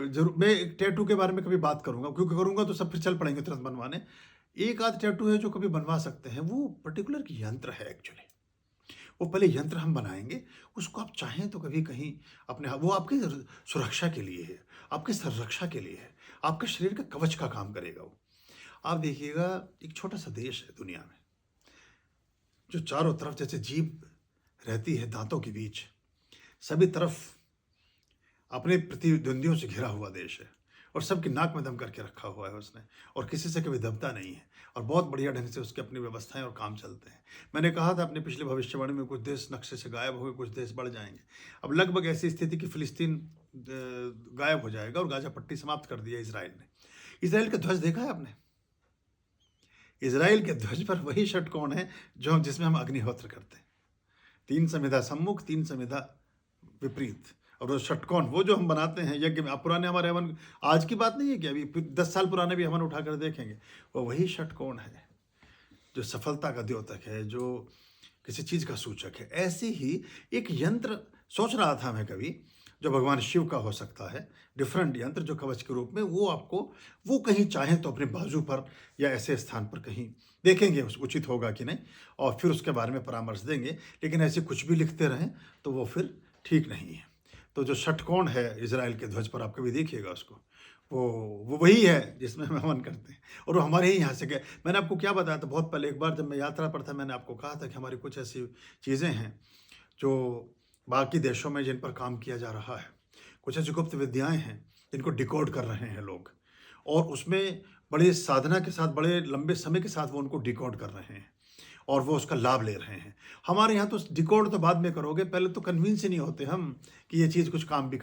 जरूर मैं एक टैटू के बारे में कभी बात करूंगा, क्योंकि करूंगा तो सब फिर चल पड़ेंगे तुरंत बनवाने। एक आध टैटू है जो कभी बनवा सकते हैं, वो पर्टिकुलर यंत्र है एक्चुअली। वो पहले यंत्र हम बनाएंगे, उसको आप चाहें तो कभी कहीं अपने वो आपके सुरक्षा के लिए है, आपकी संरक्षा के लिए है, आपके शरीर का कवच का काम करेगा वो। आप देखिएगा, एक छोटा सा देश है दुनिया में, जो चारों तरफ जैसे जीभ रहती है दांतों के बीच, सभी तरफ अपने प्रतिद्वंदियों से घिरा हुआ देश है, और सबकी नाक में दम करके रखा हुआ है उसने, और किसी से कभी दबता नहीं है, और बहुत बढ़िया ढंग से उसकी अपनी व्यवस्थाएं और काम चलते हैं। मैंने कहा था अपने पिछले भविष्यवाणी में, कुछ देश नक्शे से गायब हो गए, कुछ देश बढ़ जाएंगे। अब लगभग ऐसी स्थिति कि फिलिस्तीन गायब हो जाएगा, और गाजा पट्टी समाप्त कर दिया इसराइल ने। इसराइल का ध्वज देखा है आपने? इसराइल के ध्वज पर वही षटकोण है जो जिसमें हम अग्निहोत्र करते हैं। 3 संविधा सम्मुख, 3 संविधा विपरीत, और वो षटकोण वो जो हम बनाते हैं यज्ञ में। आप पुराने हमारे हवन, आज की बात नहीं है कि अभी 10 साल पुराने भी हवन उठाकर देखेंगे, वो वही षटकोण है जो सफलता का द्योतक है, जो किसी चीज का सूचक है। ऐसे ही एक यंत्र सोच रहा था मैं कभी, जो भगवान शिव का हो सकता है, डिफरेंट यंत्र जो कवच के रूप में, वो आपको वो कहीं चाहें तो अपने बाजू पर या ऐसे स्थान पर कहीं देखेंगे उचित होगा कि नहीं, और फिर उसके बारे में परामर्श देंगे। लेकिन ऐसे कुछ भी लिखते रहें तो वो फिर ठीक नहीं है। तो जो षटकोण है इजराइल के ध्वज पर, आप कभी देखिएगा उसको, वो वही है जिसमें हम हवन करते हैं, और वो हमारे ही यहाँ से गए। मैंने आपको क्या बताया था बहुत पहले, एक बार जब मैं यात्रा पर था, मैंने आपको कहा था कि हमारी कुछ ऐसी चीज़ें हैं जो बाकी देशों में जिन पर काम किया जा रहा है, कुछ ऐसी गुप्त विद्याएं हैं जिनको डिकोड कर रहे हैं लोग, और उसमें बड़ी साधना के साथ, बड़े लंबे समय के साथ वो उनको डिकोड कर रहे हैं, और वो उसका लाभ ले रहे हैं। हमारे यहाँ तो डिकोड तो बाद में करोगे, पहले तो कन्विंस ही नहीं होते हम कि ये चीज़ कुछ काम भी कर